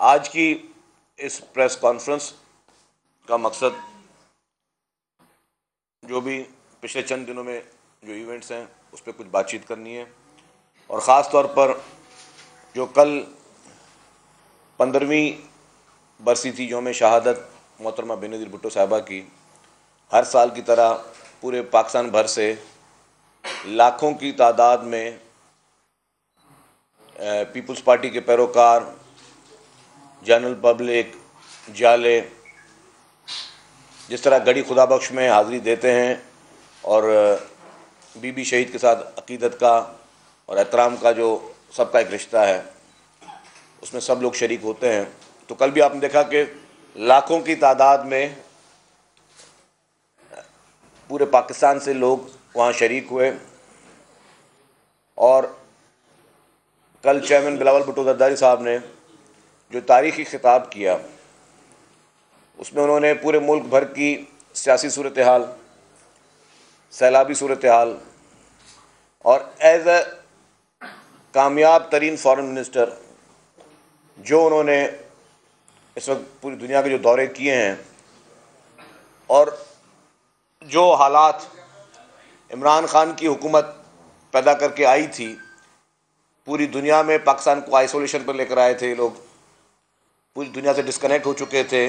आज की इस प्रेस कॉन्फ्रेंस का मकसद जो भी पिछले चंद दिनों में जो इवेंट्स हैं उस पर कुछ बातचीत करनी है, और ख़ास तौर पर जो कल 15वीं बरसी थी यौम शहादत मोहतरमा बेनज़ीर भुट्टो साहिबा की। हर साल की तरह पूरे पाकिस्तान भर से लाखों की तादाद में पीपल्स पार्टी के पैरोकार, जनरल पब्लिक, जाले जिस तरह गढ़ी खुदा बख्श में हाज़िरी देते हैं और बीबी शहीद के साथ अकीदत का और एहतराम का जो सबका एक रिश्ता है उसमें सब लोग शरीक होते हैं। तो कल भी आपने देखा कि लाखों की तादाद में पूरे पाकिस्तान से लोग वहाँ शरीक हुए, और कल चेयरमैन बिलावल भुट्टो ज़रदारी साहब ने जो तारीख़ी खिताब किया उसमें उन्होंने पूरे मुल्क भर की सियासी सूरत हाल, सैलाबी सूरत हाल और एज़ ए कामयाब तरीन फॉरेन मिनिस्टर जो उन्होंने इस वक्त पूरी दुनिया के जो दौरे किए हैं और जो हालात इमरान खान की हुकूमत पैदा करके आई थी, पूरी दुनिया में पाकिस्तान को आइसोलेशन पर लेकर आए थे ये लोग, पूरी दुनिया से डिस्कनेक्ट हो चुके थे।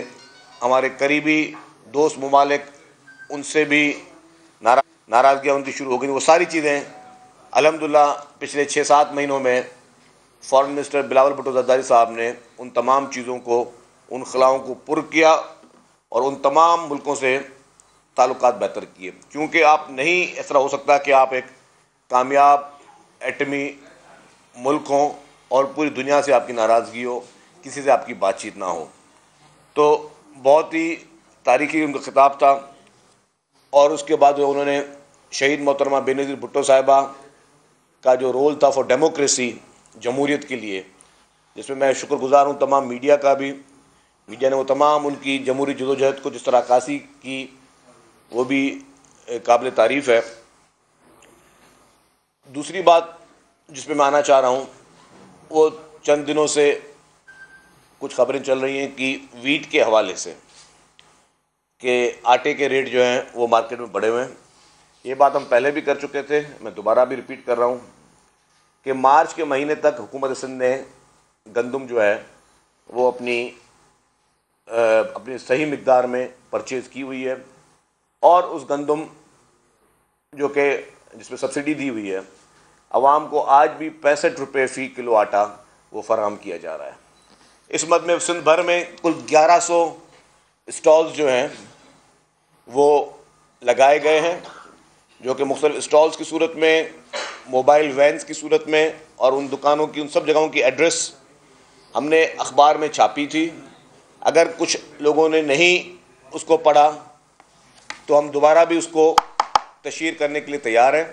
हमारे करीबी दोस्त ममालिक उनसे भी नाराज़गियाँ उनकी शुरू हो गई। वो सारी चीज़ें अल्हम्दुलिल्लाह पिछले 6-7 महीनों में फॉरेन मिनिस्टर बिलावल भुट्टो ज़रदारी साहब ने उन तमाम चीज़ों को, उन खलाओं को पुर किया और उन तमाम मुल्कों से ताल्लुकात बेहतर किए। क्योंकि आप नहीं, इस तरह हो सकता कि आप एक कामयाब एटमी मुल्क हों और पूरी दुनिया से आपकी नाराज़गी हो, किसी से आपकी बातचीत ना हो। तो बहुत ही तारीख़ी उनका खिताब था। और उसके बाद उन्होंने शहीद मोहतरमा बेनज़ीर भुट्टो साहिबा का जो रोल था फॉर डेमोक्रेसी, जमहूरियत के लिए, जिसमें मैं शुक्रगुज़ार हूँ तमाम मीडिया का भी। मीडिया ने वो तमाम उनकी जमहूरी जदोजहद को जिस तरह अक्कासी की वो भी काबिल तारीफ़ है। दूसरी बात जिस पे मैं आना चाह रहा हूँ, वो चंद दिनों से कुछ खबरें चल रही हैं कि वीट के हवाले से कि आटे के रेट जो हैं वो मार्केट में बढ़े हुए हैं। ये बात हम पहले भी कर चुके थे, मैं दोबारा भी रिपीट कर रहा हूँ कि मार्च के महीने तक हुकूमत सिंध ने गंदम जो है वो अपनी सही मिकदार में परचेज़ की हुई है, और उस गंदम जो कि जिसमें सब्सिडी दी हुई है, आवाम को आज भी 65 रुपये फ़ी किलो आटा वो फराहम किया जा रहा है। इस मद में सिंध भर में कुल 1100 स्टॉल्स जो हैं वो लगाए गए हैं, जो कि मुख्तलिफ स्टॉल्स की सूरत में, मोबाइल वैन्स की सूरत में, और उन दुकानों की, उन सब जगहों की एड्रेस हमने अखबार में छापी थी। अगर कुछ लोगों ने नहीं उसको पढ़ा तो हम दोबारा भी उसको तशहीर करने के लिए तैयार हैं।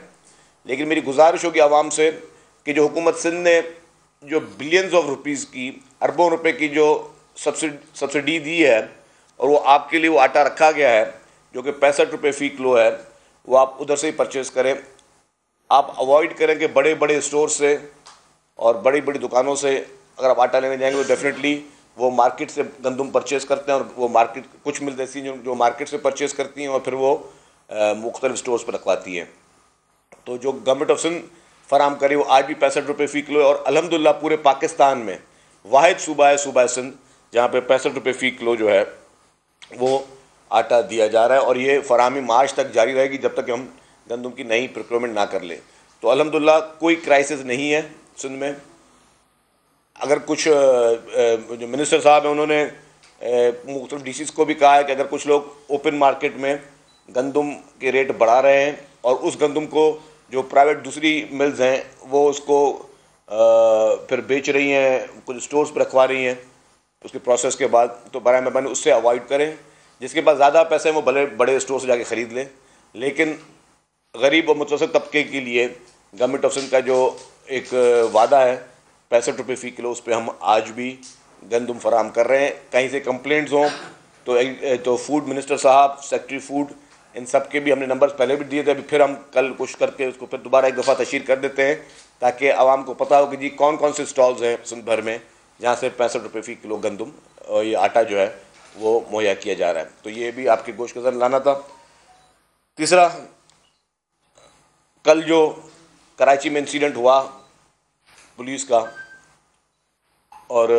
लेकिन मेरी गुजारिश होगी आवाम से कि जो हुकूमत सिंध ने जो बिलियंस ऑफ रुपीज़ की, अरबों रुपए की जो सब्सिडी दी है, और वो आपके लिए वो आटा रखा गया है जो कि 65 रुपये फ़ी किलो है, वो आप उधर से ही परचेज़ करें। आप अवॉइड करें कि बड़े बड़े स्टोर से और बड़ी बड़ी दुकानों से अगर आप आटा लेने जाएंगे तो डेफिनेटली वो मार्केट से गंदम परचेज़ करते हैं, और वो मार्केट कुछ मिल ऐसी जो मार्केट से परचेज़ करती हैं और फिर वो मुख्तलिफ स्टोर्स पर रखवाती हैं। तो जो गवर्नमेंट ऑफ सिंध फराम करे वो आज भी 65 रुपये फ़ी किलो है, और अल्हम्दुलिल्लाह पूरे पाकिस्तान में वाहिद सूबा है सूबा सिंध जहाँ पे 65 रुपये फ़ी किलो जो है वो आटा दिया जा रहा है, और ये फराहमी मार्च तक जारी रहेगी जब तक हम गंदम की नई प्रोक्योरमेंट ना कर ले। तो अल्हम्दुलिल्लाह कोई क्राइसिस नहीं है सिंध में। अगर कुछ जो मिनिस्टर साहब हैं उन्होंने मुख्तलिफ DCs को भी कहा है कि अगर कुछ लोग ओपन मार्केट में गंदम के रेट बढ़ा रहे हैं और उस गंदम को जो प्राइवेट दूसरी मिल्स हैं वो उसको फिर बेच रही हैं, कुछ स्टोर्स पर रखवा रही हैं उसके प्रोसेस के बाद, तो बराए मेहरबानी उससे अवॉइड करें। जिसके पास ज़्यादा पैसे हैं वो भले बड़े स्टोर से जाके ख़रीद लें, लेकिन गरीब और मुतवस्सित तबके के लिए गवर्नमेंट ऑफ सिंध का जो एक वादा है 65 रुपये फ़ी किलो, उस पर हम आज भी गंदम फराहम कर रहे हैं। कहीं से कंप्लेंट्स हों तो फूड मिनिस्टर साहब, सेक्रेटरी फूड, इन सब के भी हमने नंबर्स पहले भी दिए थे, अभी फिर हम कल कुछ करके उसको फिर दोबारा एक दफ़ा तशहीर कर देते हैं ताकि आवाम को पता हो कि जी कौन कौन से स्टॉल्स हैं सिंध भर में जहाँ से 65 रुपये फ़ी किलो गंदम और ये आटा जो है वो मुहैया किया जा रहा है। तो ये भी आपके गोश के नज़र लाना था। तीसरा, कल जो कराची में इंसिडेंट हुआ पुलिस का और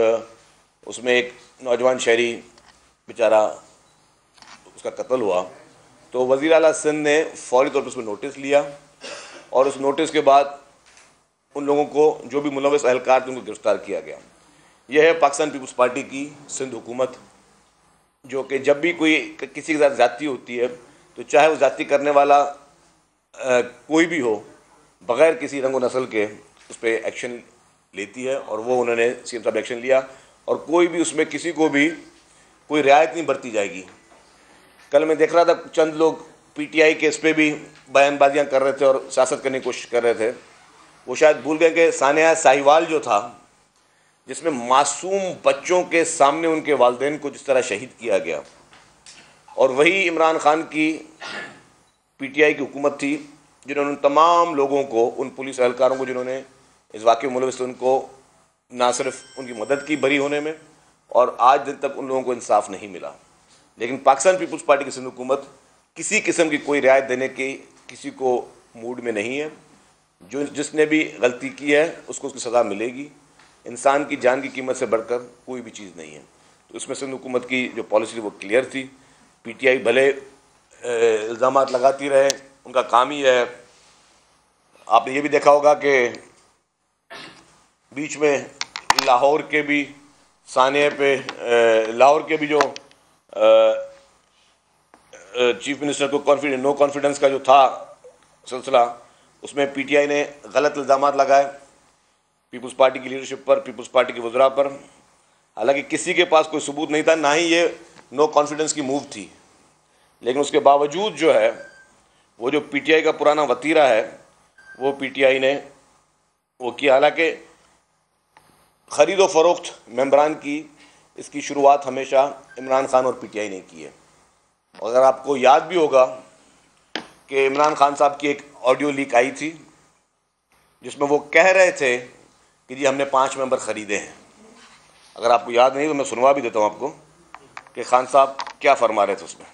उसमें एक नौजवान शहरी बेचारा उसका कत्ल हुआ, तो वज़ीर आला सिंध ने फौरी तौर पर उसमें नोटिस लिया और उस नोटिस के बाद उन लोगों को, जो भी मुलव्वस एहलकार थे, उनको गिरफ्तार किया गया। यह है पाकिस्तान पीपल्स पार्टी की सिंध हुकूमत, जो कि जब भी कोई किसी के साथ ज़्यादती होती है तो चाहे वो ज़्यादती करने वाला कोई भी हो, बग़ैर किसी रंग व नस्ल के उस पर एक्शन लेती है और वो उन्होंने सीएम साहब एक्शन लिया और कोई भी उसमें किसी को भी कोई रियायत नहीं बरती जाएगी। कल मैं देख रहा था चंद लोग पीटीआई के इस पर भी बयानबाजियाँ कर रहे थे और सियासत करने की कोशिश कर रहे थे। वो शायद भूल गए कि सानिया साहिवाल जो था, जिसमें मासूम बच्चों के सामने उनके वालिदैन को जिस तरह शहीद किया गया, और वही इमरान खान की पीटीआई की हुकूमत थी जिन्होंने तमाम लोगों को, उन पुलिस एहलकारों को जिन्होंने इस वाक़े में मुलव्वस थे, उनको ना सिर्फ उनकी मदद की बरी होने में, और आज दिन तक उन लोगों को इंसाफ नहीं मिला। लेकिन पाकिस्तान पीपल्स पार्टी की सिंध हुकूमत किसी किस्म की कोई रियायत देने की किसी को मूड में नहीं है। जो जिसने भी गलती की है उसको उसकी सज़ा मिलेगी। इंसान की जान की कीमत से बढ़कर कोई भी चीज़ नहीं है। तो इसमें सिंध हुकूमत की जो पॉलिसी थी वो क्लियर थी। पीटीआई भले इल्ज़ामात लगाती रहे, उनका काम ही है। आपने ये भी देखा होगा कि बीच में लाहौर के भी सानिया पे लाहौर के भी जो चीफ मिनिस्टर को नो कॉन्फिडेंस का जो था सिलसिला, उसमें पीटीआई ने गलत इल्ज़ामात लगाए पीपल्स पार्टी की लीडरशिप पर, पीपल्स पार्टी के वज़रा पर। हालांकि किसी के पास कोई सबूत नहीं था, ना ही ये नो कॉन्फिडेंस की मूव थी, लेकिन उसके बावजूद जो है वो जो पीटीआई का पुराना वतीरा है वो पीटीआई ने वो किया। हालांकि ख़रीद व फ़रोख्त मेंबरान की इसकी शुरुआत हमेशा इमरान खान और पीटीआई ने की है। अगर आपको याद भी होगा कि इमरान खान साहब की एक ऑडियो लीक आई थी जिसमें वो कह रहे थे कि जी हमने 5 मेंबर ख़रीदे हैं। अगर आपको याद नहीं तो मैं सुनवा भी देता हूँ आपको कि खान साहब क्या फरमा रहे थे उसमें।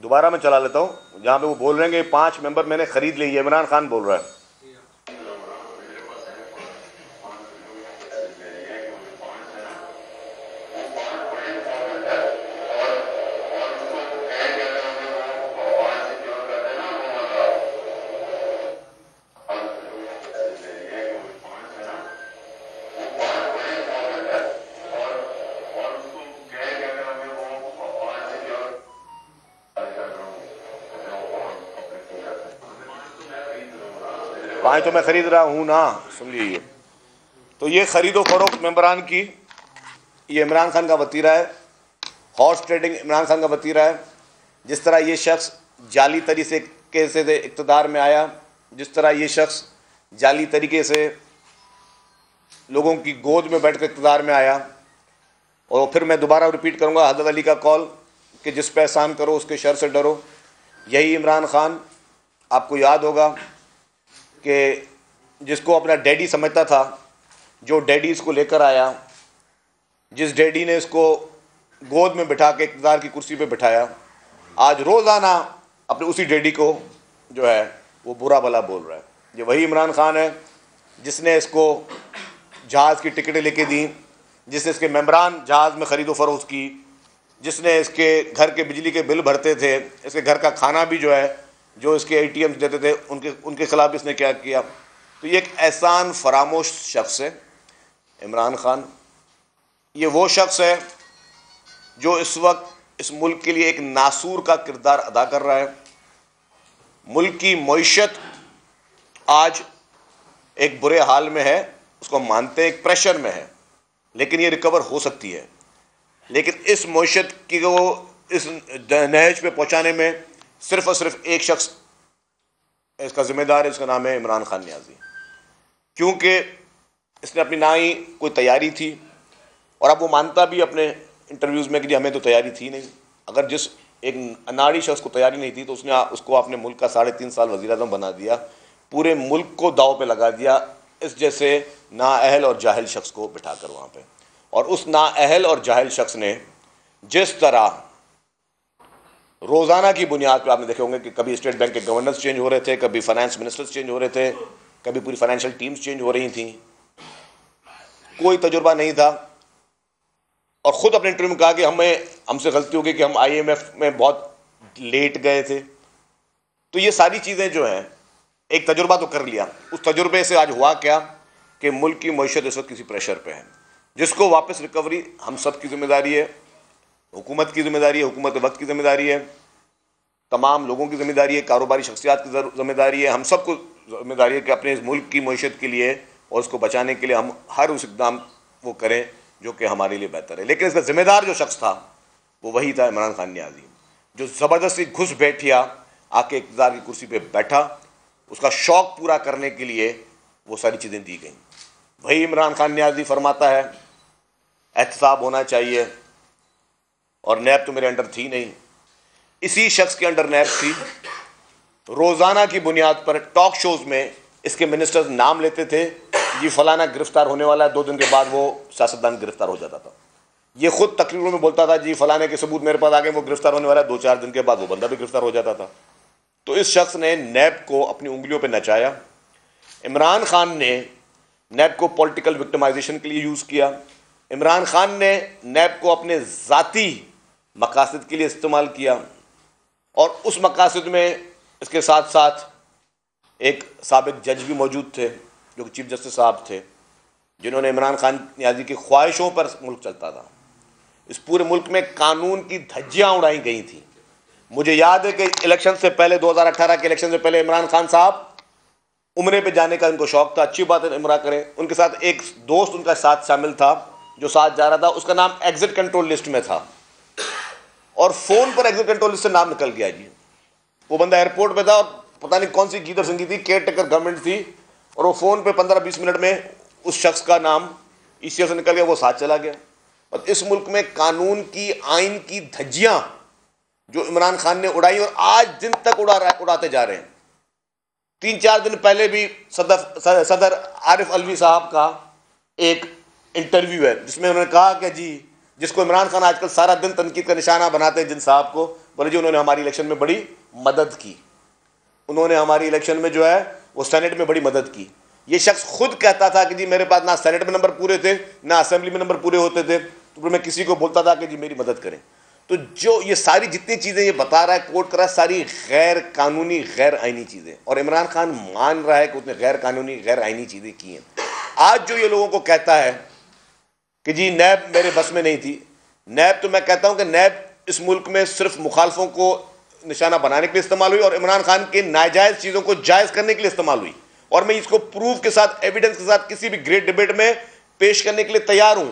दोबारा मैं चला लेता हूँ, जहाँ पे वो बोल रहे हैं कि 5 मेंबर मैंने खरीद लिए, ये इमरान खान बोल रहा है। पाँच तो मैं खरीद रहा हूँ ना, सुन लीजिए। तो ये खरीदो फरोख्त मेंबरान की, ये इमरान खान का वतीरा है। हॉर्स ट्रेडिंग इमरान खान का वतीरा है। जिस तरह ये शख्स जाली तरीके से इक़्तिदार में आया, जिस तरह ये शख्स जाली तरीके से लोगों की गोद में बैठ कर इक़्तिदार में आया। और फिर मैं दोबारा रिपीट करूँगा हज़रत अली का कौल कि जिस पे एहसान करो उसके शर से डरो। यही इमरान खान, आपको याद होगा कि जिसको अपना डैडी समझता था, जो डैडी इसको लेकर आया, जिस डैडी ने इसको गोद में बिठा के इक़्तिदार की कुर्सी पे बिठाया, आज रोज़ाना अपने उसी डैडी को जो है वो बुरा भला बोल रहा है। ये वही इमरान खान है जिसने इसको जहाज़ की टिकटें लेके दी, जिसने इसके मेंबरान जहाज़ में ख़रीदो फ़रोख्त की, जिसने इसके घर के बिजली के बिल भरते थे, इसके घर का खाना भी जो है, जो इसके एटीएम देते थे, उनके ख़िलाफ़ इसने क्या किया। तो ये एक एहसान फरामोश शख्स है इमरान खान। ये वो शख्स है जो इस वक्त इस मुल्क के लिए एक नासूर का किरदार अदा कर रहा है। मुल्क की मईशत आज एक बुरे हाल में है, उसको मानते हैं, एक प्रेशर में है, लेकिन ये रिकवर हो सकती है। लेकिन इस मईशत की को इस नहज पे पहुँचाने में सिर्फ और सिर्फ एक शख्स इसका जिम्मेदार है, उसका नाम है इमरान खान नियाज़ी। क्योंकि इसने अपनी ना ही कोई तैयारी थी, और अब वो मानता भी अपने इंटरव्यूज़ में कि जी हमें तो तैयारी थी नहीं। अगर जिस एक अनाड़ी शख्स को तैयारी नहीं थी तो उसको अपने मुल्क का 3.5 साल वज़ीर-ए-आज़म बना दिया, पूरे मुल्क को दाव पे लगा दिया इस जैसे नाअहल और जाहिल शख्स को बिठाकर वहाँ पे। और उस नाअहल और जाहिल शख्स ने जिस तरह रोज़ाना की बुनियाद पर, आपने देखे होंगे कि कभी स्टेट बैंक के गवर्नर्स चेंज हो रहे थे, कभी फाइनेंस मिनिस्टर्स चेंज हो रहे थे, कभी पूरी फाइनेंशियल टीम्स चेंज हो रही थी, कोई तजुर्बा नहीं था। और ख़ुद अपने इंटरव्यू में कहा कि हमसे गलती हो गई कि हम IMF में बहुत लेट गए थे। तो ये सारी चीज़ें जो हैं, एक तजुर्बा तो कर लिया, उस तजुर्बे से आज हुआ क्या कि मुल्क की मईशत इस वक्त किसी प्रेशर पे है, जिसको वापस रिकवरी हम सब की जिम्मेदारी है, हुकूमत की जिम्मेदारी है, हुकूमत वक्त की जिम्मेदारी है, तमाम लोगों की जिम्मेदारी है, कारोबारी शख्सियात की जिम्मेदारी है, हम सबको जिम्मेदारी है कि अपने इस मुल्क की मईशत के लिए और उसको बचाने के लिए हम हर उस इक़दाम वो करें जो कि हमारे लिए बेहतर है। लेकिन इसका जिम्मेदार जो शख्स था वो वही था इमरान खान नियाज़ी, जो ज़बरदस्ती घुस बैठिया आके इक़्तिदार की कुर्सी पे बैठा। उसका शौक़ पूरा करने के लिए वो सारी चीज़ें दी गई। वही इमरान खान नियाज़ी फरमाता है एहतसाब होना चाहिए, और नैब तो मेरे अंडर थी नहीं, इसी शख्स के अंडर नैब थी। रोज़ाना की बुनियाद पर टॉक शोज़ में इसके मिनिस्टर्स नाम लेते थे, ये फलाना गिरफ्तार होने वाला है, 2 दिन के बाद वो सियासतदान गिरफ्तार हो जाता था। ये खुद तकरीरों में बोलता था जी फलाने के सबूत मेरे पास आ गए, वो गिरफ्तार होने वाला है, 2-4 दिन के बाद वो बंदा भी गिरफ्तार हो जाता था। तो इस शख्स ने नैब को अपनी उंगलियों पर नचाया। इमरान खान ने नैब को पॉलिटिकल विक्टिमाइजेशन के लिए यूज़ किया। इमरान खान ने नैब को अपने ज़ाती मकासद के लिए इस्तेमाल किया, और उस मकासद में इसके साथ साथ एक साबिक जज भी मौजूद थे जो कि चीफ जस्टिस साहब थे, जिन्होंने इमरान खान नियाज़ी की ख्वाहिशों पर मुल्क चलता था। इस पूरे मुल्क में कानून की धज्जियाँ उड़ाई गई थी। मुझे याद है कि इलेक्शन से पहले, 2018 के इलेक्शन से पहले, इमरान खान साहब उम्रे पे जाने का इनको शौक़ था। अच्छी बात है, उम्रा करें। उनके साथ एक दोस्त उनका साथ शामिल था जो साथ जा रहा था, उसका नाम एग्जिट कंट्रोल लिस्ट में था, और फ़ोन पर एग्जिट कंट्रोल लिस्ट से नाम निकल गया जी। वो बंदा एयरपोर्ट पे था और पता नहीं कौन सी गीदड़ संगी थी, केयर टेकर गवर्नमेंट थी, और वो फ़ोन पे 15-20 मिनट में उस शख्स का नाम ECA से निकल गया, वो साथ चला गया। और इस मुल्क में कानून की, आइन की धज्जियाँ जो इमरान खान ने उड़ाई और आज दिन तक उड़ाते जा रहे हैं। 3-4 दिन पहले भी सदर आरिफ अलवी साहब का एक इंटरव्यू है जिसमें उन्होंने कहा कि जी, जिसको इमरान खान आजकल सारा दिन तनकीद का निशाना बनाते हैं जिन साहब को, बोले जी उन्होंने हमारी इलेक्शन में बड़ी मदद की, उन्होंने हमारी इलेक्शन में जो है वो सेनेट में बड़ी मदद की। ये शख्स खुद कहता था कि जी मेरे पास ना सेनेट में नंबर पूरे थे, ना असेंबली में नंबर पूरे होते थे, तो मैं किसी को बोलता था कि जी मेरी मदद करें। तो जो ये सारी जितनी चीज़ें ये बता रहा है, कोट कर रहा है, सारी गैर कानूनी, गैर आइनी चीज़ें, और इमरान खान मान रहा है कि उसने गैर कानूनी, गैर आइनी चीज़ें की हैं। आज जो ये लोगों को कहता है कि जी नैब मेरे बस में नहीं थी, नैब तो मैं कहता हूँ कि नैब इस मुल्क में सिर्फ मुखालफों को निशाना बनाने के लिए इस्तेमाल हुई और इमरान खान के नाजायज़ चीज़ों को जायज़ करने के लिए इस्तेमाल हुई। और मैं इसको प्रूफ के साथ, एविडेंस के साथ किसी भी ग्रेट डिबेट में पेश करने के लिए तैयार हूं,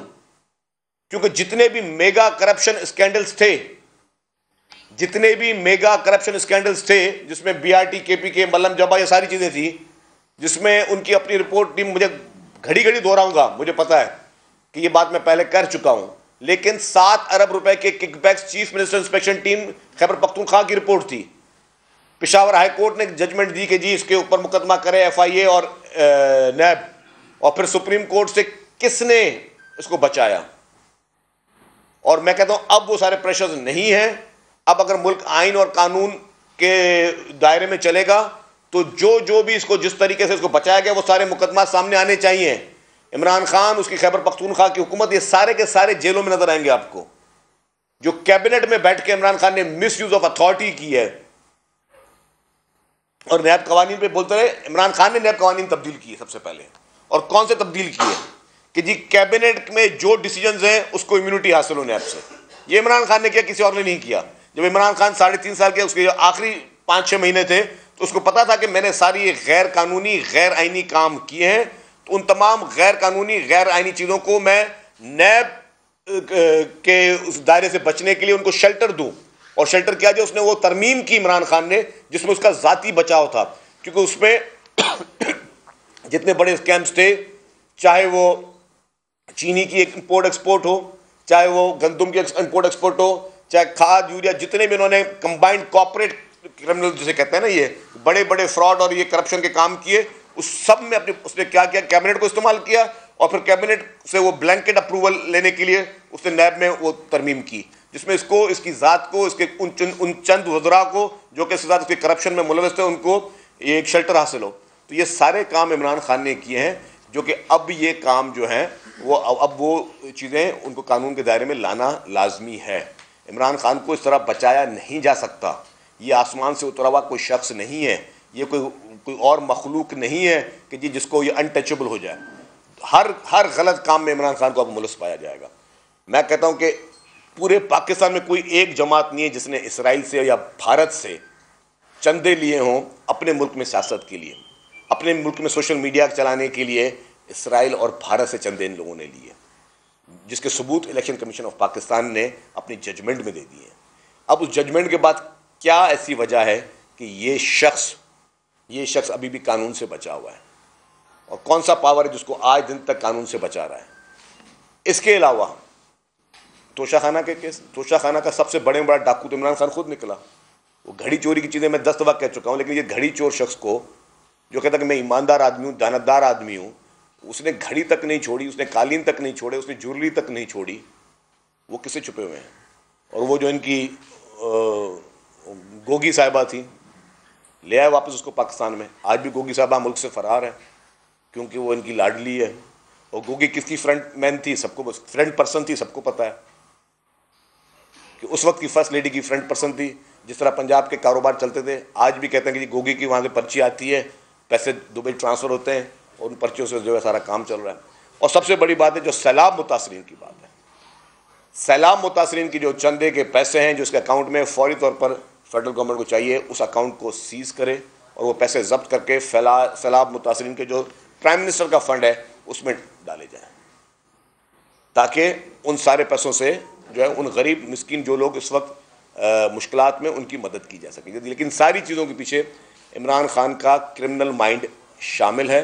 क्योंकि जितने भी मेगा करप्शन स्कैंडल्स थे, जितने भी मेगा करप्शन स्कैंडल्स थे जिसमें BRT, KPK, मल्लम जबा, ये सारी चीज़ें थी, जिसमें उनकी अपनी रिपोर्ट टीम, मुझे घड़ी घड़ी दोहराऊंगा, मुझे पता है कि ये बात मैं पहले कर चुका हूं, लेकिन 7 अरब रुपए के kickbacks chief minister inspection team Khyber Pakhtunkhwa की रिपोर्ट थी। पेशावर हाई कोर्ट ने जजमेंट दी कि जी इसके ऊपर मुकदमा करे FIA और नैब, और फिर सुप्रीम कोर्ट से किसने इसको बचाया। और मैं कहता हूं अब वो सारे प्रेशर्स नहीं हैं। अब अगर मुल्क आइन और कानून के दायरे में चलेगा तो जो भी इसको, जिस तरीके से इसको बचाया गया, वो सारे मुकदमा सामने आने चाहिए। इमरान खान, उसकी खैबर पख्तूनख्वा की हुकूमत, ये सारे के सारे जेलों में नजर आएंगे आपको। जो कैबिनेट में बैठ के इमरान खान ने मिस यूज ऑफ अथॉरिटी की है और नैब कवानीन पे बोलते रहे, इमरान खान ने नैब कवानीन तब्दील की है सबसे पहले। और कौन से तब्दील किए कि जी कैबिनेट में जो डिसीजंस हैं उसको इम्यूनिटी हासिल हो नैब से। ये इमरान खान ने किया, किसी और ने नहीं किया। जब इमरान खान 3.5 साल के, उसके आखिरी 5-6 महीने थे, तो उसको पता था कि मैंने सारी गैर कानूनी, गैर आइनी काम किए हैं, तो उन तमाम गैर कानूनी, गैर आइनी चीज़ों को मैं नैब के उस दायरे से बचने के लिए उनको शेल्टर दूं। और शेल्टर क्या दिया उसने? वो तरमीम की इमरान खान ने, जिसमें उसका जाती बचाव था, क्योंकि उसमें जितने बड़े स्कैम्स थे, चाहे वो चीनी की इंपोर्ट एक्सपोर्ट हो, चाहे वो गंदम की इंपोर्ट एक्सपोर्ट हो, चाहे खाद यूरिया, जितने भी इन्होंने कंबाइंड कॉर्पोरेट क्रिमिनल जिसे कहते हैं ना, ये बड़े बड़े फ्रॉड और ये करप्शन के काम किए, उस सब में अपने उसने क्या किया? कैबिनेट को इस्तेमाल किया और फिर कैबिनेट से वो ब्लैंकेट अप्रूवल लेने के लिए उसने नैब में वो तरमीम की, जिसमें इसको, इसकी ज़ात को, इसके उन चंद वज़रा को जो कि साथ इसके करप्शन में मुलविस थे, उनको ये एक शेल्टर हासिल हो। तो ये सारे काम इमरान खान ने किए हैं, जो कि अब ये काम जो हैं वो अब वो चीज़ें उनको कानून के दायरे में लाना लाजमी है। इमरान खान को इस तरह बचाया नहीं जा सकता। ये आसमान से उतरा हुआ कोई शख्स नहीं है, ये कोई और मखलूक नहीं है कि जी जिसको ये अनटचेबल हो जाए। हर गलत काम में इमरान खान को अब मुलव्वस पाया जाएगा। मैं कहता हूँ कि पूरे पाकिस्तान में कोई एक जमात नहीं है जिसने इसराइल से या भारत से चंदे लिए हों अपने मुल्क में सियासत के लिए, अपने मुल्क में सोशल मीडिया चलाने के लिए। इसराइल और भारत से चंदे इन लोगों ने लिए, जिसके सबूत इलेक्शन कमीशन ऑफ पाकिस्तान ने अपनी जजमेंट में दे दिए। अब उस जजमेंट के बाद क्या ऐसी वजह है कि ये शख्स अभी भी कानून से बचा हुआ है? और कौन सा पावर है जिसको आज दिन तक कानून से बचा रहा है? इसके अलावा तोशाखाना के केस, तोशाखाना का सबसे बड़े बड़ा डाकू तो इमरान खान खुद निकला। वो घड़ी चोरी की चीज़ें मैं 10 दफ़ा कह चुका हूँ, लेकिन ये घड़ी चोर शख्स को, जो कहता कि मैं ईमानदार आदमी हूँ, दानतदार आदमी हूँ, उसने घड़ी तक नहीं छोड़ी, उसने कालीन तक नहीं छोड़े, उसने ज्वेलरी तक नहीं छोड़ी। वो किससे छुपे हुए हैं? और वो जो इनकी गोगी साहिबा थी, ले आए वापस उसको पाकिस्तान में। आज भी गोगी साहिबा मुल्क से फ़रार है क्योंकि वो इनकी लाडली है। और गोगी किसकी फ्रंट मैन थी? सबको, फ्रंट पर्सन थी, सबको पता है कि उस वक्त की फर्स्ट लेडी की फ्रंट पर्सन थी। जिस तरह पंजाब के कारोबार चलते थे, आज भी कहते हैं कि गोगी की वहाँ से पर्ची आती है, पैसे दुबई ट्रांसफ़र होते हैं और उन पर्चियों से जो है सारा काम चल रहा है। और सबसे बड़ी बात है जो सैलाब मुतासरीन की बात है, सैलाब मुतासरीन की जो चंदे के पैसे हैं जो उसके अकाउंट में फौरी तौर पर फेडरल गवर्नमेंट को चाहिए उस अकाउंट को सीज़ करे और वो पैसे जब्त करके सैलाब मुतासरीन के जो प्राइम मिनिस्टर का फंड है उसमें डाले जाएँ, ताकि उन सारे पैसों से जो है उन गरीब मिस्किन जो लोग इस वक्त मुश्किलात में, उनकी मदद की जा सके। लेकिन सारी चीज़ों के पीछे इमरान खान का क्रिमिनल माइंड शामिल है,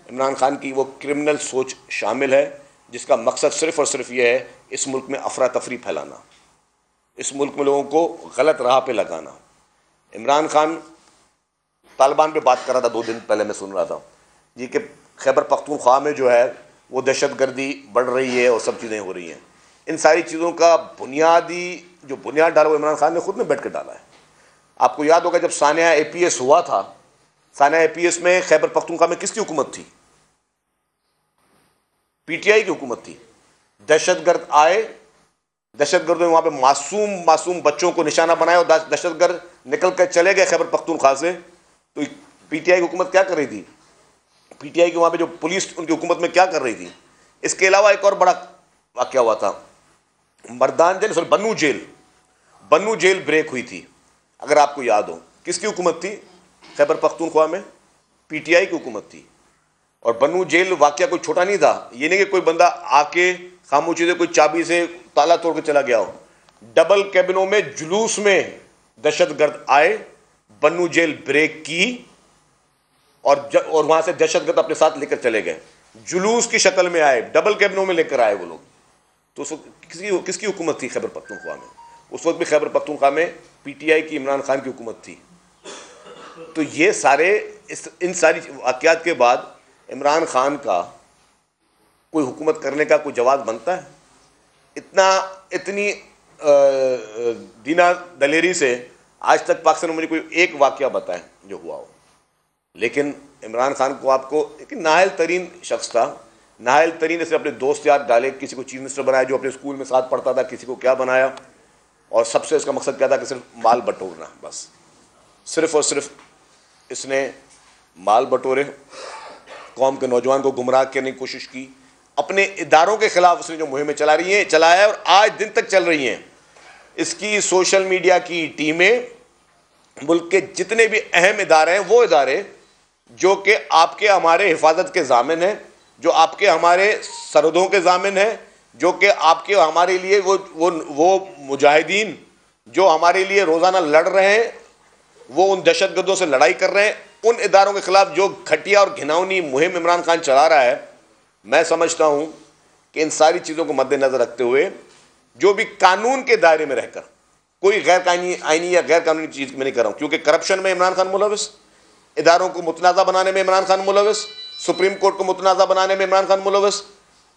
इमरान खान की वो क्रिमिनल सोच शामिल है, जिसका मकसद सिर्फ़ और सिर्फ ये है इस मुल्क में अफरा तफरी फैलाना, इस मुल्क में लोगों को गलत राह पे लगाना। इमरान खान तालिबान पे बात कर रहा था 2 दिन पहले, मैं सुन रहा था जी कि खैबर पख्तूनख्वा में जो है वो दहशतगर्दी बढ़ रही है और सब चीज़ें हो रही हैं। इन सारी चीज़ों का बुनियाद डाला वो इमरान खान ने खुद ने बैठ कर डाला है। आपको याद होगा जब सानिया APS हुआ था, सानिया APS में खैबर पख्तूनख्वा में किसकी हुकूमत थी? PTI की हुकूमत थी। दहशतगर्द आए, दहशतगर्दों ने वहाँ पे मासूम बच्चों को निशाना बनाया और दहशतगर्द निकल कर चले गए खैबर पख्तूनख्वा से। तो PTI की हुकूमत क्या कर रही थी? PTI की वहाँ पे जो पुलिस उनकी हुकूमत में क्या कर रही थी? इसके अलावा एक और बड़ा वाक़या हुआ था, मर्दान जेल, बन्नू जेल ब्रेक हुई थी, अगर आपको याद हो। किसकी हुकूमत थी खैबर पख्तूनख्वा में? PTI की हुकूमत थी। और बन्नू जेल वाक़या कोई छोटा नहीं था। ये नहीं कि कोई बंदा आके खामोशी से कोई चाबी से ताला तोड़ के चला गया हो। डबल कैबिनों में जुलूस में दहशतगर्द आए, बन्नू जेल ब्रेक की और वहाँ से दहशतगर्द अपने साथ लेकर चले गए। जुलूस की शक्ल में आए, डबल कैबिनों में लेकर आए वो लोग। तो उस वक्त किसकी हुकूमत थी खैबर पख्तूनख्वा में? उस वक्त भी खैबर पख्तूनख्वा में PTI की, इमरान खान की हुकूमत थी। तो ये सारे इन सारी वाक़यात के बाद इमरान खान का कोई हुकूमत करने का कोई जवाब बनता है? इतनी दीना दलेरी से आज तक पाकिस्तान में मुझे कोई एक वाक़या बताएं जो हुआ हो। लेकिन इमरान खान को आपको एक नाहल तरीन शख्स था, नाहल तरीन ऐसे अपने दोस्त यार डाले, किसी को चीफ मिनिस्टर बनाया जो अपने स्कूल में साथ पढ़ता था, किसी को क्या बनाया, और सबसे इसका मकसद क्या था कि सिर्फ माल बटोरना, बस सिर्फ और सिर्फ इसने माल बटोरे, कौम के नौजवान को गुमराह करने की कोशिश की। अपने इदारों के खिलाफ उसने जो मुहिमें चलाया और आज दिन तक चल रही हैं। इसकी सोशल मीडिया की टीमें मुल्क के जितने भी अहम इदारे हैं, वो इदारे जो कि आपके हमारे हिफाजत के ज़ामिन हैं, जो आपके हमारे सरहदों के ज़ामिन हैं, जो कि आपके हमारे लिए वो मुजाहिदीन जो हमारे लिए रोज़ाना लड़ रहे हैं, वो उन दहशतगर्दों से लड़ाई कर रहे हैं, उन इदारों के खिलाफ जो घटिया और घिनौनी मुहिम इमरान खान चला रहा है, मैं समझता हूं कि इन सारी चीज़ों को मद्देनजर रखते हुए जो भी कानून के दायरे में रहकर, कोई गैर आईनी या गैर कानूनी चीज़ में नहीं कर रहा हूं, क्योंकि करप्शन में इमरान खान मुलविस, इदारों को मुतनाज़ा बनाने में इमरान खान मुलविस, सुप्रीम कोर्ट को मुतनाज़ा बनाने में इमरान खान मुलविस,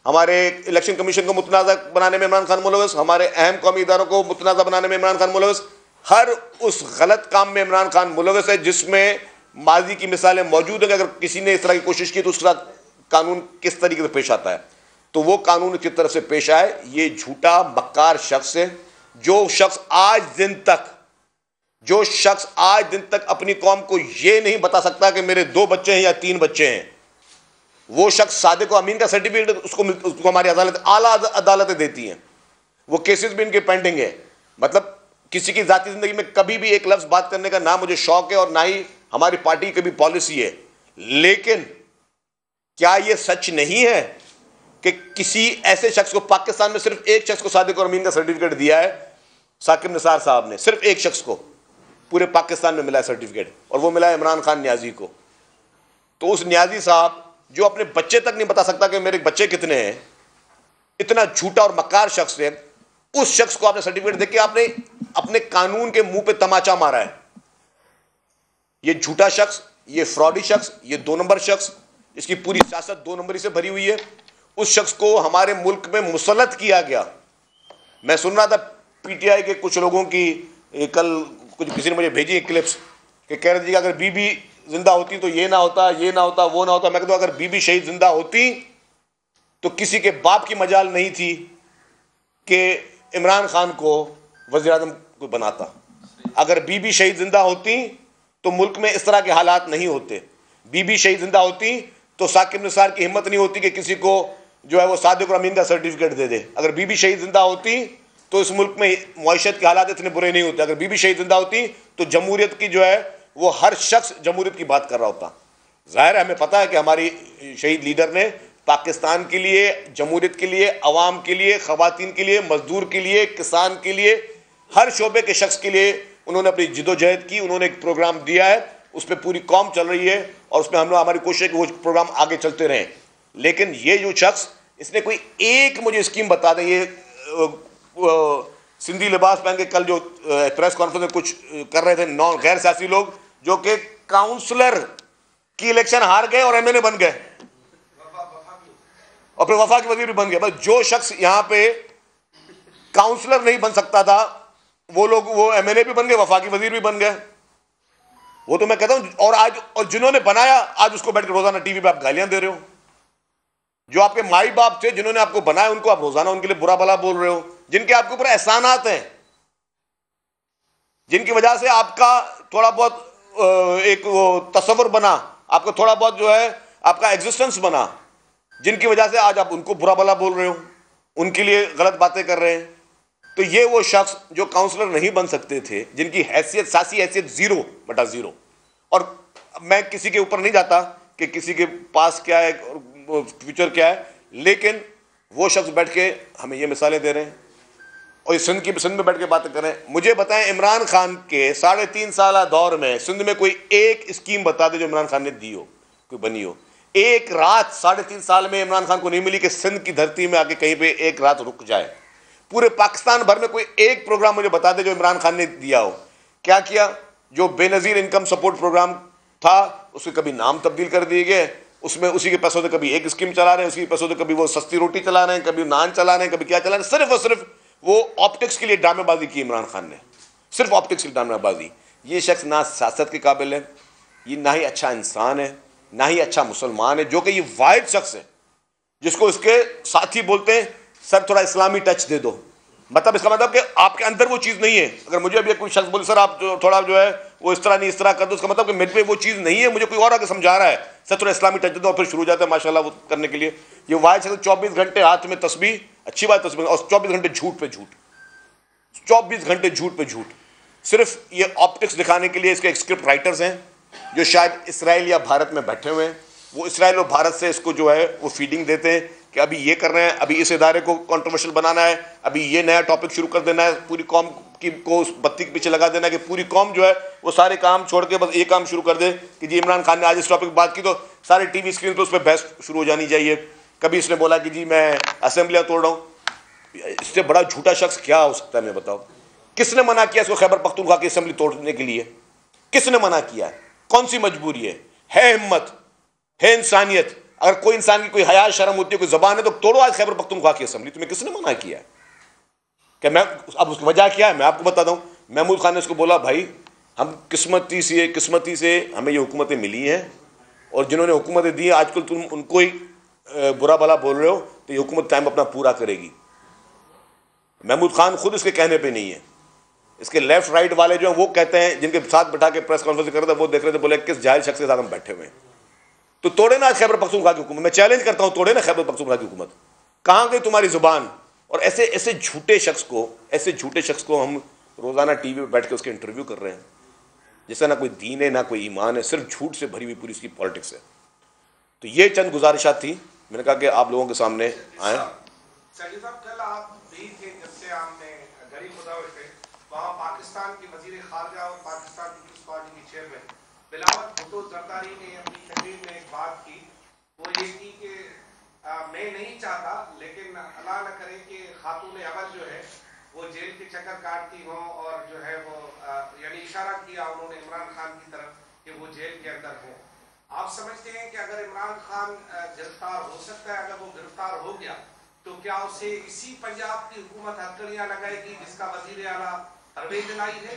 हमारे इलेक्शन कमीशन को मुतनाज़ा बनाने में इमरान खान मुलविस, हमारे अहम कौमी इदारों को मुतनाज़ा बनाने में इमरान खान मुलविस, हर उस गलत काम में इमरान खान मुलविस है जिसमें माजी की मिसालें मौजूद हैं। अगर किसी ने इस तरह की कोशिश की तो उसका कानून किस तरीके से पेश आता है, तो वो कानून की तरफ से पेश आए। ये झूठा मक्कार शख्स है जो शख्स आज दिन तक अपनी कौम को ये नहीं बता सकता कि मेरे 2 बच्चे हैं या 3 बच्चे हैं। वो शख्स सादिक अमीन का सर्टिफिकेट उसको हमारी आला अदालतें देती हैं, वो केसेस भी इनके पेंडिंग है। मतलब किसी की जाती जिंदगी में कभी भी एक लफ्ज बात करने का ना मुझे शौक है और ना ही हमारी पार्टी की कभी पॉलिसी है, लेकिन क्या यह सच नहीं है कि किसी ऐसे शख्स को, पाकिस्तान में सिर्फ एक शख्स को सादिक और अमीन का सर्टिफिकेट दिया है, साकिब निसार साहब ने, सिर्फ एक शख्स को पूरे पाकिस्तान में मिला है सर्टिफिकेट, और वो मिला है इमरान खान न्याजी को। तो उस न्याजी साहब जो अपने बच्चे तक नहीं बता सकता कि मेरे बच्चे कितने हैं, इतना झूठा और मक्कार शख्स है, उस शख्स को आपने सर्टिफिकेट देके आपने अपने कानून के मुंह पे तमाचा मारा है। ये झूठा शख्स, ये फ्रॉडी शख्स, ये 2 नंबर शख्स, इसकी पूरी सियासत 2 नंबरी से भरी हुई है, उस शख्स को हमारे मुल्क में मुसल्लत किया गया। मैं सुन रहा था पीटीआई के कुछ लोगों की, कल कुछ किसी ने मुझे भेजी क्लिप्स कि कह रहे थे कि अगर बीबी जिंदा होती तो ये ना होता, ये ना होता, वो ना होता। मैं कहता हूं अगर बीबी शहीद जिंदा होती तो किसी के बाप की मजाल नहीं थी कि इमरान खान को वज़ीर आज़म को बनाता। अगर बीबी शहीद जिंदा होती तो मुल्क में इस तरह के हालात नहीं होते। बीबी शहीद जिंदा होती तो साकिब निसार की हिम्मत नहीं होती कि किसी को जो है वो सादिक और अमीन का सर्टिफिकेट दे दे। अगर बीबी शहीद जिंदा होती तो इस मुल्क में मईशत के हालात इतने बुरे नहीं होते। अगर बीबी शहीद जिंदा होती तो जमहूरियत की जो है वो हर शख्स जमहूरियत की बात कर रहा होता। जाहिर है, हमें पता है कि हमारी शहीद लीडर ने पाकिस्तान के लिए, जमहूरियत के लिए, अवाम के लिए, ख़वातीन के लिए, मजदूर के लिए, किसान के लिए, हर शोबे के शख्स के लिए उन्होंने अपनी जिदोजहद की। उन्होंने एक प्रोग्राम दिया है, उस पर पूरी कौम चल रही है और उसमें हम लोग, हमारी कोशिश है कि वो प्रोग्राम आगे चलते रहें। लेकिन ये जो शख्स, इसने कोई एक मुझे स्कीम बता दें। ये सिंधी लिबास पहन के कल जो प्रेस कॉन्फ्रेंस में कुछ कर रहे थे गैर सियासी लोग, जो कि काउंसलर की इलेक्शन हार गए और एमएलए बन गए और फिर वफाकी वजीर भी बन गए। बस जो शख्स यहां पे काउंसलर नहीं बन सकता था, वो लोग, वो एमएलए भी बन गए, वफाकी वजीर भी बन गए। वो तो मैं कहता हूं, और जिन्होंने बनाया आज उसको बैठ के रोजाना टीवी पे आप गालियां दे रहे हो। जो आपके माई बाप थे जिन्होंने आपको बनाया, उनको आप रोजाना उनके लिए बुरा भला बोल रहे हो, जिनके आपके ऊपर एहसानात हैं, जिनकी वजह से आपका थोड़ा बहुत एक वो तस्वर बना, आपका थोड़ा बहुत जो है आपका एग्जिस्टेंस बना, जिनकी वजह से आज आप उनको बुरा भला बोल रहे हो, उनके लिए गलत बातें कर रहे हैं। तो ये वो शख्स जो काउंसलर नहीं बन सकते थे, जिनकी हैसियत, सियासी हैसियत 0/0। और मैं किसी के ऊपर नहीं जाता कि किसी के पास क्या है और फ्यूचर क्या है, लेकिन वो शख्स बैठ के हमें ये मिसालें दे रहे हैं और सिंध में बैठ के बातें कर रहे हैं। मुझे बताएं, इमरान खान के 3.5 साल दौर में सिंध में कोई एक स्कीम बता दे जो इमरान खान ने दी हो, कोई बनी हो। एक रात 3.5 साल में इमरान खान को नहीं मिली कि सिंध की धरती में आके कहीं पे एक रात रुक जाए। पूरे पाकिस्तान भर में कोई एक प्रोग्राम मुझे बता दे जो इमरान खान ने दिया हो। क्या किया? जो बेनजीर इनकम सपोर्ट प्रोग्राम था उसके कभी नाम तब्दील कर दिए गए, उसमें उसी के पैसों से कभी एक स्कीम चला रहे हैं, उसी के पैसों से कभी वो सस्ती रोटी चला रहे हैं, कभी नान चला रहे हैं, कभी क्या चला रहे हैं। सिर्फ और सिर्फ वो ऑप्टिक्स के लिए ड्रामेबाजी की इमरान खान ने, सिर्फ ऑप्टिक्स की ड्रामेबाजी। ये शख्स ना सियासत के काबिल है, ये ना ही अच्छा इंसान है, ना ही अच्छा मुसलमान है। जो कि ये वाहिद शख्स है जिसको इसके साथी बोलते हैं सर थोड़ा इस्लामी टच दे दो। मतलब इसका मतलब कि आपके अंदर वो चीज़ नहीं है। अगर मुझे अभी कोई शख्स बोले सर आप थोड़ा जो है वो इस तरह नहीं इस तरह कर दो, उसका मतलब कि मेरे पे वो चीज़ नहीं है, मुझे कोई और आगे समझा रहा है सर थोड़ा इस्लामी टच दे दो, और फिर शुरू हो जाता है माशाल्लाह वो करने के लिए। ये वाहिद शख्स 24 घंटे हाथ में तस्बीह, अच्छी बात तस्बीह, और 24 घंटे झूठ पे झूठ, 24 घंटे झूठ पे झूठ, सिर्फ ये ऑप्टिक्स दिखाने के लिए। इसके स्क्रिप्ट राइटर्स हैं जो शायद इसराइल या भारत में बैठे हुए हैं, वो इसराइल और भारत से इसको जो है वो फीडिंग देते हैं कि अभी ये कर रहे हैं, अभी इस इदारे को कंट्रोवर्शियल बनाना है, अभी ये नया टॉपिक शुरू कर देना है, पूरी कौम की को उस बत्ती के पीछे लगा देना है कि पूरी कौम जो है वो सारे काम छोड़ के बस ये काम शुरू कर दे कि जी इमरान खान ने आज इस टॉपिक पर बात की तो सारे टीवी स्क्रीन पर उस पर बहस शुरू हो जानी चाहिए। कभी इसने बोला कि जी मैं असेंबलियाँ तोड़ रहा हूँ। इससे बड़ा झूठा शख्स क्या हो सकता है, मैं बताओ। किसने मना किया इसको खैबर पख्तूनख्वा की असेंबली तोड़ने के लिए? किसने मना किया? कौन सी मजबूरी है हिम्मत, है इंसानियत? अगर कोई इंसान की कोई हया शर्म होती है, कोई जबान है, तो तोड़ो आज खैबर पख्तूनख्वा की असेंबली। तुम्हें किसने मना किया? क्या मैं अब उसकी वजह क्या है मैं आपको बताता हूँ। महमूद खान ने उसको बोला भाई हम किस्मती से हमें ये हुकूमतें मिली हैं और जिन्होंने हुकूमतें दी आजकल तुम उनको ही बुरा भला बोल रहे हो, तो ये हुकूमत टाइम अपना पूरा करेगी। महमूद खान खुद इसके कहने पे नहीं है, इसके लेफ्ट राइट वाले जो हैं वो कहते हैं, जिनके साथ बैठा के प्रेस कॉन्फ्रेंस कर रहे थे वो देख रहे थे, बोले किस जाहिल शख्स के साथ हम बैठे हुए हैं। तो तोड़े ना खैबर पख्तूनख्वा की हुकूमत। मैं चैलेंज करता हूं, तोड़े ना खैबर पख्तूनख्वा की हुकूमत। कहां गई तुम्हारी जुबान? और ऐसे ऐसे झूठे शख्स को हम रोजाना टीवी पे बैठ के उसके इंटरव्यू कर रहे हैं, जैसे ना कोई दीन है ना कोई ईमान है, सिर्फ झूठ से भरी हुई पूरी उसकी पॉलिटिक्स है। तो ये चंद गुजारिशात थी, मैंने कहा कि आप लोगों के सामने आए। वहाँ पाकिस्तान के वजीर खारजा और पाकिस्तान पीपल्स पार्टी के चेयरमैन बिलावल भुट्टो जरदारी ने अपनी तकरीर में एक बात की, वो ये की कि मैं नहीं चाहता, लेकिन अल्लाह न करे कि खातून अवल जो है वो जेल के चक्कर काटती हो, और जो है वो यानी इशारा किया उन्होंने इमरान खान की तरफ कि वो जेल के अंदर हो। आप समझते हैं कि अगर इमरान खान गिरफ्तार हो सकता है, अगर वो गिरफ्तार हो गया तो क्या उसे इसी पंजाब की हुकूमत हथकड़ियां लगाएगी जिसका वजीर आला परवेज इलाही है,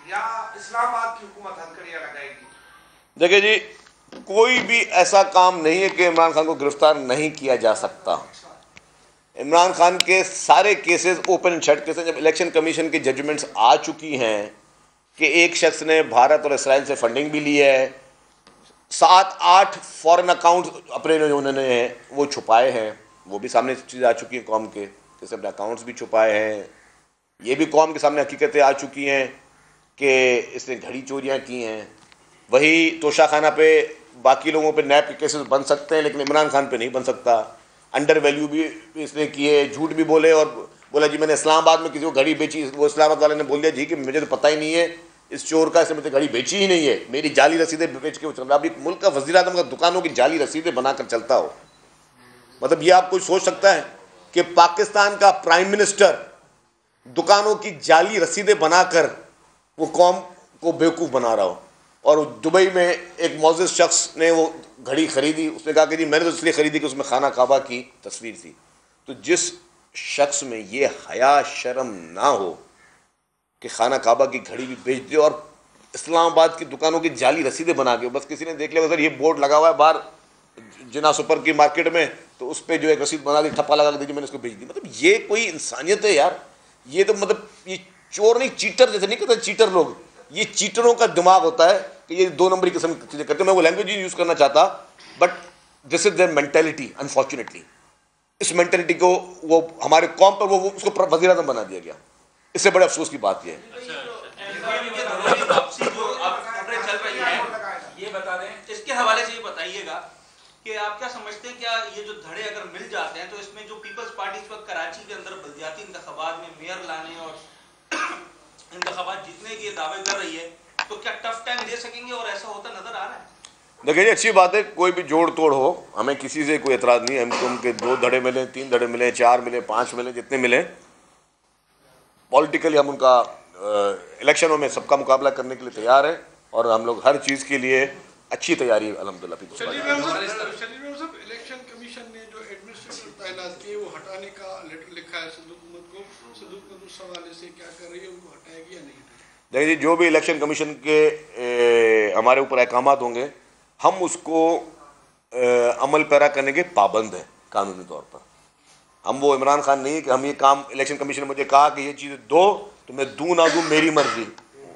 या इस्लामाबाद की हुकूमत हथकड़ियां लगाएगी? देखिए जी, कोई भी ऐसा काम नहीं है कि इमरान खान को गिरफ्तार नहीं किया जा सकता। इमरान खान के सारे cases open and shut cases, जब इलेक्शन कमीशन की जजमेंट्स आ चुकी हैं कि एक शख्स ने भारत और इसराइल से फंडिंग भी ली है, 7-8 फॉरेन अकाउंट्स अपने जो उन्होंने वो छुपाए हैं, वो भी सामने चीज़ आ चुकी है कौम के, जैसे अपने अकाउंट्स भी छुपाए हैं। ये भी कौम के सामने हकीकतें आ चुकी हैं कि इसने घड़ी चोरियां की हैं। वही तोशाखाना पे बाकी लोगों पे नैब के केसेस बन सकते हैं, लेकिन इमरान खान पे नहीं बन सकता। अंडर वैल्यू भी इसने किए, झूठ भी बोले और बोला जी मैंने इस्लामाबाद में किसी को घड़ी बेची। वो इस्लामाबाद वाले ने बोल दिया जी कि मुझे तो पता ही नहीं है इस चोर का, इसने मुझे घड़ी बेची ही नहीं है, मेरी जाली रसीदें बेच के वो चल रहा। अभी मुल्क का वज़ीर आज़म का दुकानों की जाली रसीदें बनाकर चलता हो, मतलब ये आप कोई सोच सकता है कि पाकिस्तान का प्राइम मिनिस्टर दुकानों की जाली रसीदें बनाकर वो कौम को बेवकूफ़ बना रहा हो। और दुबई में एक मोअज़्ज़िज़ शख्स ने वो घड़ी ख़रीदी, उसने कहा कि जी मैंने तो इसलिए ख़रीदी कि उसमें खाना काबा की तस्वीर थी। तो जिस शख्स में ये हया शर्म ना हो कि खाना काबा की घड़ी भी बेच दे और इस्लामाबाद की दुकानों की जाली रसीदें बना के, बस किसी ने देख लिया सर ये बोर्ड लगा हुआ है बाहर जिना सुपर की मार्केट में, तो उस पर जो एक रसीद बना दी, ठप्पा लगा दीजिए मैंने उसको भेज दी। मतलब ये कोई इंसानियत है यार? ये तो मतलब ये चोर नहीं, चीटर जैसे नहीं कहते चीटर लोग, ये चीटरों का दिमाग होता है कि ये 2 नंबरी किस्म की चीज़ें करते हैं। मैं वो लैंग्वेज यूज़ करना चाहता, but this is their mentality. Unfortunately इस मेंटेलिटी को वो हमारे कौम पर वो उसको वज़ीर आज़म बना दिया गया। इससे बड़े अफसोस की बात यह है। ये बता दें, इसके हवाले से ये बताइएगा कि आप क्या समझते हैं, क्या ये जो धड़े अगर मिल जाते हैं तो इसमें जो पीपल्स पार्टी इस वक्त कराची के अंदर बलदियाती इंतखाबात में मेयर लाने और इंतखाबात जीतने के दावे कर रही है, तो क्या टफ टाइम दे सकेंगे और ऐसा होता नजर आ रहा है? देखिए अच्छी बात है, कोई भी जोड़ तोड़ हो, हमें किसी से कोई एतराज़ नहीं है। हम तुम के 2 धड़े मिले, 3 धड़े मिले, 4 मिले, 5 मिले, जितने मिले, पॉलिटिकली हम उनका इलेक्शनों में सबका मुकाबला करने के लिए तैयार है और हम लोग हर चीज़ के लिए अच्छी तैयारी अल्हम्दुलिल्लाह। इलेक्शन कमीशन ने जो एडमिनिस्ट्रेटर तैनात किए वो हटाने का लेटर लिखा है सदर हुकूमत को, सदर हुकूमत उस हवाले से क्या कर रही है, उनको हटाएगी या नहीं हटाएगी? देखिए जो भी इलेक्शन कमीशन के हमारे ऊपर अहकामात होंगे हम उसको अमल पैरा करने के पाबंद हैं कानूनी तौर पर। हम वो इमरान खान नहीं कि हम ये काम, इलेक्शन कमीशन ने मुझे कहा कि ये चीज़ें दो तो मैं दूँ ना दूँ मेरी मर्जी,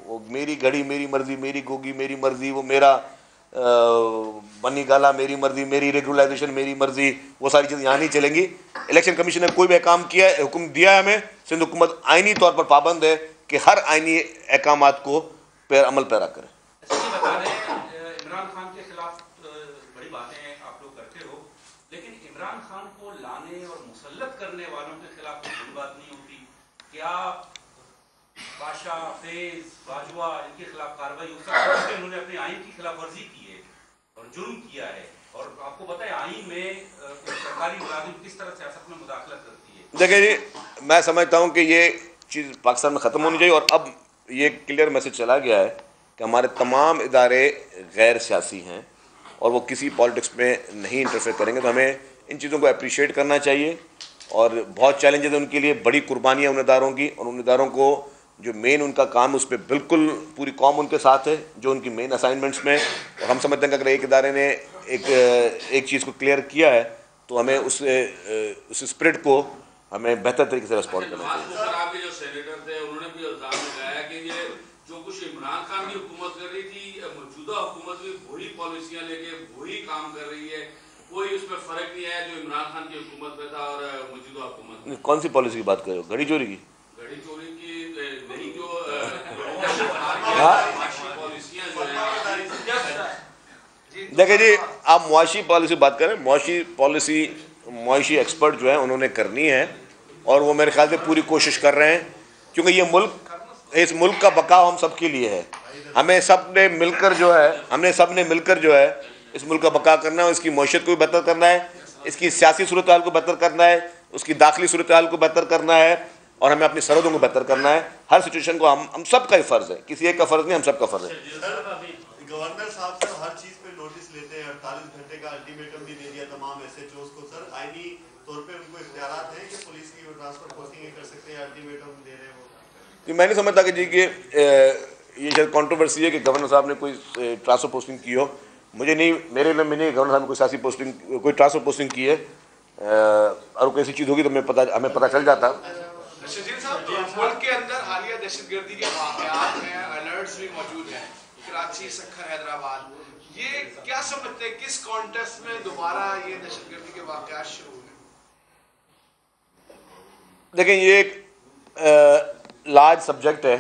वो मेरी घड़ी मेरी मर्जी, मेरी गोगी मेरी मर्जी, वो मेरा बनी गाला मेरी मर्जी, मेरी रेगुलराइजेशन मेरी मर्जी, वो सारी चीज़ें यहाँ नहीं चलेंगी। इलेक्शन कमीशन ने कोई भी काम किया है, हुक्म दिया है हमें, सिंध हुकूमत आइनी तौर पर पाबंद है कि हर आइनी अहकामात को अमल पैरा करें। इमरान खान के खिलाफ बड़ी बातें आप लोग करते हो, लेकिन इमरान खान को लाना क्या बादशाह, फैज, बाजवा इनके खिलाफ कार्रवाई हो सकती है? उन्होंने अपने आइन की खिलाफ वर्जी की है और जुर्म किया है, और आपको पता है आइन में सरकारी मुलाजिम किस तरह सियासत में मुदाखलत करती है। देखिए जी, मैं समझता हूँ कि ये चीज़ पाकिस्तान में ख़त्म होनी चाहिए, और अब ये क्लियर मैसेज चला गया है कि हमारे तमाम इदारे गैर सियासी हैं और वो किसी पॉलिटिक्स में नहीं इंटरफेयर करेंगे। तो हमें इन चीज़ों को अप्रिशिएट करना चाहिए, और बहुत चैलेंजेस हैं उनके लिए, बड़ी कुर्बानियाँ उन इदारों की, और उन इदारों को जो मेन उनका काम उस पर बिल्कुल पूरी कौम उनके साथ है, जो उनकी मेन असाइनमेंट्स में। और हम समझते हैं कि अगर एक इदारे ने एक चीज़ को क्लियर किया है तो हमें उस स्पिरिट को हमें बेहतर तरीके से रिस्पॉन्ड करना चाहिए। आपके जो सेनेटर थे उन्होंने भी इल्जाम लगाया कि ये जो कुछ इमरान खान की हुकूमत कर रही थी, मौजूदा हुकूमत भी वही पॉलिसियां लेके वही काम कर रही है, कोई उसमें फर्क नहीं है जो इमरान खान की हुकूमत में था और मौजूदा हुकूमत में। कौन सी पॉलिसी की बात कर रहे हो? घड़ी चोरी की? घड़ी चोरी की नहीं, जो पॉलिसियां जो है। देखिए जी, आप मुआशी पॉलिसी बात करें, मुआशी पॉलिसी मुआशी एक्सपर्ट जो है उन्होंने करनी है, और वो मेरे ख्याल से पूरी कोशिश कर रहे हैं, क्योंकि ये मुल्क, इस मुल्क का बकाव हम सब के लिए है। हमें सब ने मिलकर जो है इस मुल्क का बका करना है, इसकी मईशत को भी बेहतर करना है, इसकी सियासी सूरत हाल को बेहतर करना है, उसकी दाखिली सूरत हाल को बेहतर करना है, और हमें अपनी सरहदों को बेहतर करना है। हर सिचुएशन को हम सब का ही फ़र्ज़ है, किसी एक का फ़र्ज़ नहीं, हम सब का फ़र्ज़ है। गवर्नर साहब सर हर चीज पे नोटिस लेते हैं, 48 घंटे का अल्टीमेटम भी दे दिया तमाम SHOs को। सर आईनी तौर पे उनको इख्तियारात हैं कि पुलिस की ट्रांसफर पोस्टिंग कर सकते हैं, अल्टीमेटम दे रहे हैं वो? कि मैं नहीं समझता कि जी कि ये शायद कंट्रोवर्सी है कि गवर्नर साहब ने कोई ट्रांसफर पोस्टिंग की हो। मुझे नहीं, मेरे इल्म में नहीं गवर्नर साहब ने कोई सियासी पोस्टिंग, कोई ट्रांसफर पोस्टिंग की है, और कोई ऐसी चीज़ होगी तो हमें पता चल जाता। शजील साहब, मुल्क के अंदर हालिया दहशतगर्दी के वाक़यात में अलर्ट्स भी मौजूद हैं, कराची, सक्खर, हैदराबाद, ये क्या समझते हैं किस कॉन्टेक्स्ट में दोबारा ये दहशतगर्दी के वाक़यात शुरू हुए? देखें, ये एक लार्ज सब्जेक्ट है।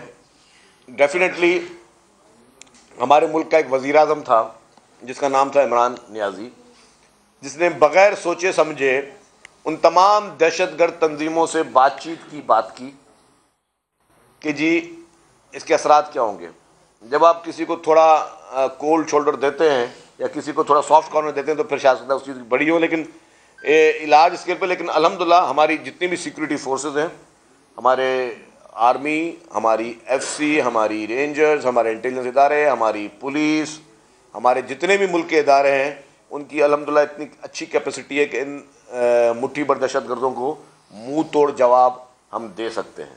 डेफिनेटली हमारे मुल्क का एक वज़ीर आज़म था जिसका नाम था इमरान नियाज़ी, जिसने बग़ैर सोचे समझे उन तमाम दहशतगर्द तंजीमों से बातचीत की बात की कि जी इसके असरात क्या होंगे। जब आप किसी को थोड़ा कोल्ड शोल्डर देते हैं या किसी को थोड़ा सॉफ्ट कॉर्नर देते हैं तो फिर शायद उस चीज़ बड़ी हो, लेकिन इलाज स्केल पे। लेकिन अल्हम्दुलिल्लाह हमारी जितनी भी सिक्योरिटी फोर्सेस हैं, हमारे आर्मी, हमारी FC, हमारी रेंजर्स, हमारे इंटेलिजेंस इदारे, हमारी पुलिस, हमारे जितने भी मुल्क के इदारे हैं, उनकी अल्हम्दुलिल्लाह इतनी अच्छी कैपेसिटी है कि इन मुट्ठी भर दहशतगर्दों को मुंह तोड़ जवाब हम दे सकते हैं।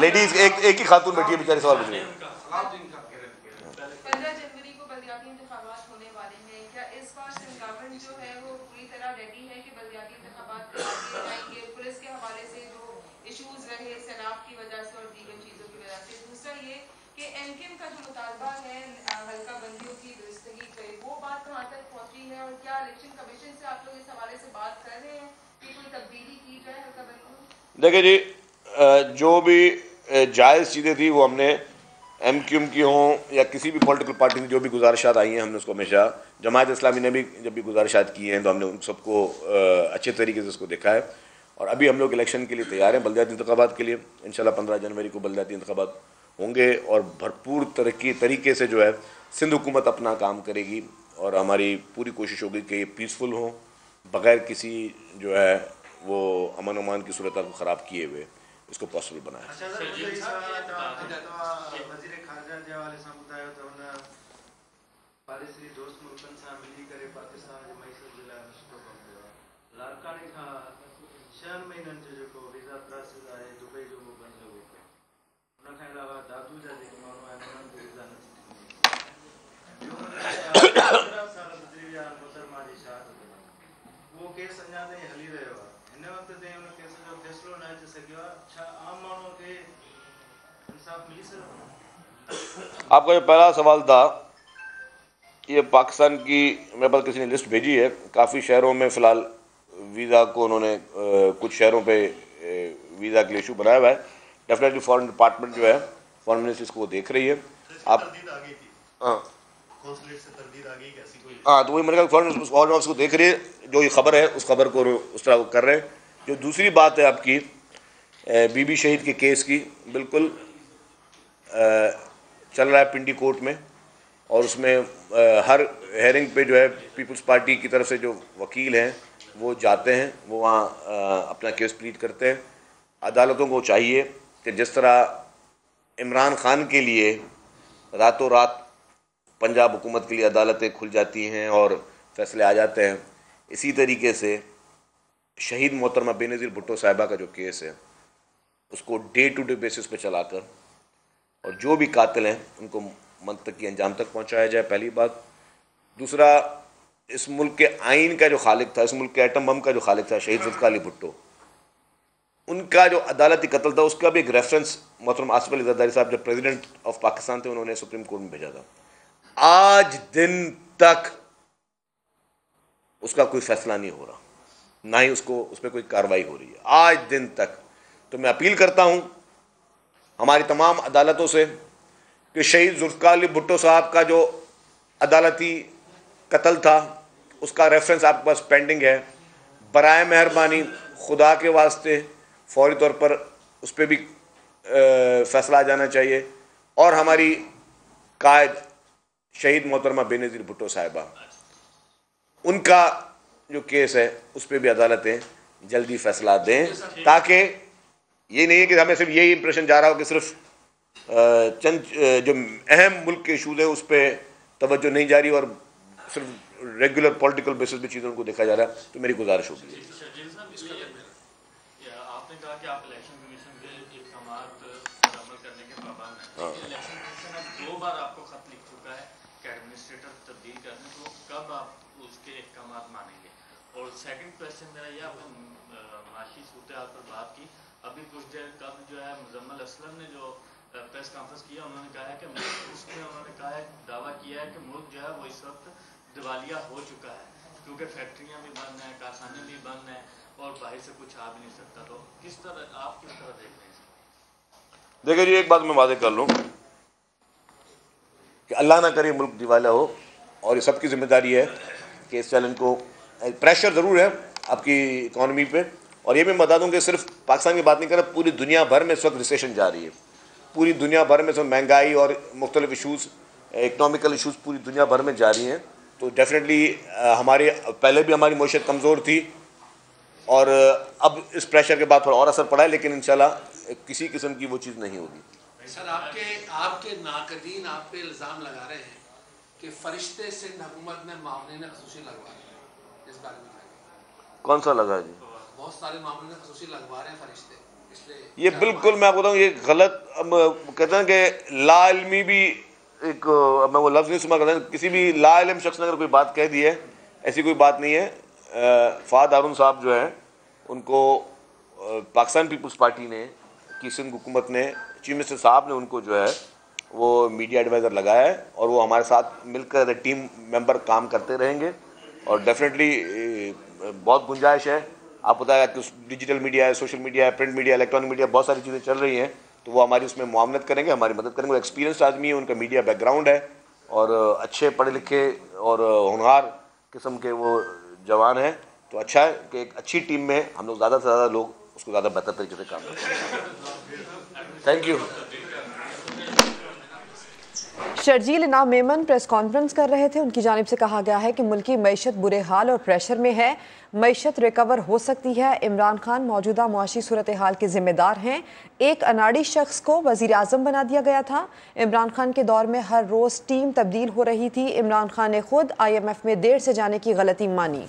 लेडीज एक ही खातून बैठी है बेचारी, सवाल पूछिए। 15 जनवरी को बलदियाती इंतखाबात होने वाले हैं, क्या इस बार गवर्नमेंट जो है वो पूरी तरह रेडी है कि बलदियाती इंतखाबात कराए जाएंगे? पुलिस के हवाले से जो इश्यूज रहे सैलाब की वजह से और दीगर चीज़ों की वजह से। दूसरा ये कि MKM का जो मुतालबा है हल्का बंदियों की दुरुस्तगी पे, वो बात कहाँ तक पहुँची है, और क्या इलेक्शन कमीशन से आप लोग इस हवाले से बात कर रहे हैं कि कोई तब्दीली की जाए हल्का बंदियों? देखिए जी, जो भी जायज़ चीज़ें थी वो हमने MQM की हों या किसी भी पॉलिटिकल पार्टी की जो भी गुजारिशात आई हैं, हमने उसको हमेशा, जमात इस्लामी ने भी जब भी गुजारिशात की हैं तो हमने उन सबको अच्छे तरीके से उसको देखा है। और अभी हम लोग इलेक्शन के लिए तैयार हैं, बलदियाती इंतखाबात के लिए। इंशाल्लाह 15 जनवरी को बलदियाती इंतखाबात होंगे, और भरपूर तरीके से जो है सिंध हुकूमत अपना काम करेगी, और हमारी पूरी कोशिश होगी कि ये पीसफुल हो, बग़ैर किसी जो है वो अमन अमान की सूरत को ख़राब किए हुए इसको पॉसिबल बनाए। आपका जो पहला सवाल था, ये पाकिस्तान की, मेरे पास किसी ने लिस्ट भेजी है, काफ़ी शहरों में फ़िलहाल वीज़ा को उन्होंने कुछ शहरों पे वीज़ा के लिए इशू बनाया हुआ है। डेफिनेटली फॉरेन डिपार्टमेंट जो है, फॉरेन मिनिस्ट्री इसको वो देख रही है। आप हाँ, तो वही मैंने कहा फॉरेन ऑफिस को देख रही है, जो ये खबर है उस खबर को उस तरह वो कर रहे हैं। जो दूसरी बात है आपकी बीबी शहीद के केस की, बिल्कुल चल रहा है पिंडी कोर्ट में, और उसमें हर हेयरिंग पे जो है पीपल्स पार्टी की तरफ से जो वकील हैं वो जाते हैं, वो वहाँ अपना केस प्लीड करते हैं। अदालतों को चाहिए कि जिस तरह इमरान खान के लिए रातों रात पंजाब हुकूमत के लिए अदालतें खुल जाती हैं और फैसले आ जाते हैं, इसी तरीके से शहीद मोहतरमा बेनज़ीर भुट्टो साहिबा का जो केस है उसको डे टू डे बेसिस पे चलाकर और जो भी कातिल हैं उनको मंतकी अंजाम तक पहुंचाया जाए, पहली बात। दूसरा, इस मुल्क के आइन का जो खालिक था, इस मुल्क के एटम बम का जो खालिक था शहीद जुल्फ़िकार अली भुट्टो, उनका जो अदालती कत्ल था उसका भी एक रेफरेंस मोहतरम आसिफ अली ज़रदारी साहब जब प्रेसिडेंट ऑफ पाकिस्तान थे उन्होंने सुप्रीम कोर्ट में भेजा था। आज दिन तक उसका कोई फैसला नहीं हो रहा, ना ही उसको उस पर कोई कार्रवाई हो रही है आज दिन तक। तो मैं अपील करता हूं हमारी तमाम अदालतों से कि शहीद जुल्फ़िकार अली भुट्टो साहब का जो अदालती कत्ल था उसका रेफरेंस आपके पास पेंडिंग है, बराए मेहरबानी खुदा के वास्ते फौरी तौर पर उस पर भी फैसला आ जाना चाहिए। और हमारी कायद शहीद मोहतरमा बेनज़ीर भुट्टो साहिबा, उनका जो केस है उस पर भी अदालतें जल्दी फैसला दें, ताकि ये नहीं है कि हमें सिर्फ यही इंप्रेशन जा रहा हो कि सिर्फ चंद जो अहम मुल्क के इशूज़ है उस पर तवज्जो नहीं जा रही और सिर्फ रेगुलर पॉलिटिकल बेसिस पे चीज़ों को देखा जा रहा है। तो मेरी गुजारिश होगी। आपने कहा कि आप इलेक्शन कमीशन के इल्ज़ामात पर अमल करने के पाबंद हैं। इलेक्शन कमीशन अब 2 बार आपको खत लिख चुका है कि एडमिनिस्ट्रेटर तब्दील करने, तो कब आप उसके अहकामात मानेंगे? और सेकंड क्वेश्चन मेरा यह, आपने माशी सूरत-ए-हाल पर बात की, अभी कुछ देर कब जो है मुजम्मिल असलम ने जो प्रेस कॉन्फ्रेंस किया, उन्होंने कहा है कि उसमें उन्होंने कहा है, दावा किया है कि मुल्क जो है वो इस वक्त दिवालिया हो चुका है, क्योंकि फैक्ट्रियाँ भी बंद हैं, कारखाने भी बंद हैं और बाहर से कुछ आ भी नहीं सकता। तो किस तरह आप किस तरह देख रहे हैं? देखिए जी, एक बात मैं वादे कर लूँ कि अल्लाह ना करे मुल्क दिवालिया हो, और ये सबकी जिम्मेदारी है कि इस चैलेंज को, प्रेशर ज़रूर है आपकी इकॉनमी पे, और ये भी बता दूँ कि सिर्फ पाकिस्तान की बात नहीं कर रहा, पूरी दुनिया भर में इस वक्त रिसेशन जा रही है, पूरी दुनिया भर में महंगाई और मुख्तलिफ इशूज़, इकनॉमिकल इशूज़ पूरी दुनिया भर में जारी हैं। तो डेफिनेटली हमारे पहले भी हमारी मईशत कमज़ोर थी और अब इस प्रेशर के बाद थोड़ा और असर पड़ा है, लेकिन इंशाल्लाह किसी किस्म की वो चीज़ नहीं होगी। सर, आपके नाकदीन आप पे इल्ज़ाम लगा रहे हैं कि फरिश्ते सिंध हुकूमत ने मामले ने खसूसी लगवा रहे, इस बारे में कौन सा लगा जी? बहुत सारे मामले ने खसूसी लगवा रहे हैं फरिश्ते, इसलिए ये बिल्कुल मैं आपको बताऊँ ये गलत। अब कहते हैं कि लाइल्मी भी एक, अब मैं वो लफ्ज़ नहीं सुना, कहते हैं किसी भी लाइल्म शख्स ने अगर कोई बात कह दी है, ऐसी कोई बात नहीं है। फ़ाद हारून साहब जो हैं उनको पाकिस्तान पीपल्स पार्टी ने की सिंध हुकूमत ने, चीफ मिनिस्टर साहब ने उनको जो है वो मीडिया एडवाइज़र लगाया है, और वो हमारे साथ मिलकर टीम मेंबर काम करते रहेंगे, और डेफिनेटली बहुत गुंजाइश है। आप बताया कि डिजिटल मीडिया है, सोशल मीडिया है, प्रिंट मीडिया, इलेक्ट्रॉनिक मीडिया, बहुत सारी चीज़ें चल रही हैं, तो वो हमारी उसमें मुआवनत करेंगे, हमारी मदद करेंगे। वो एक्सपीरियंस आदमी है, उनका मीडिया बैकग्राउंड है और अच्छे पढ़े लिखे और होनहार किस्म के वो जवान हैं। तो अच्छा है कि एक अच्छी टीम में हम लोग ज़्यादा से ज़्यादा लोग उसको ज़्यादा बेहतर तरीके से काम करते हैं। Thank you. शर्जील इनाम मेमन प्रेस कॉन्फ्रेंस कर रहे थे। उनकी जानिब से कहा गया है कि मुल्क की मईशत बुरे हाल और प्रेशर में है, मईशत रिकवर हो सकती है। इमरान खान मौजूदा मुआशी सूरत हाल के जिम्मेदार हैं। एक अनाड़ी शख्स को वज़ीर आज़म बना दिया गया था। इमरान खान के दौर में हर रोज़ टीम तब्दील हो रही थी। इमरान खान ने खुद IMF में देर से जाने की गलती मानी।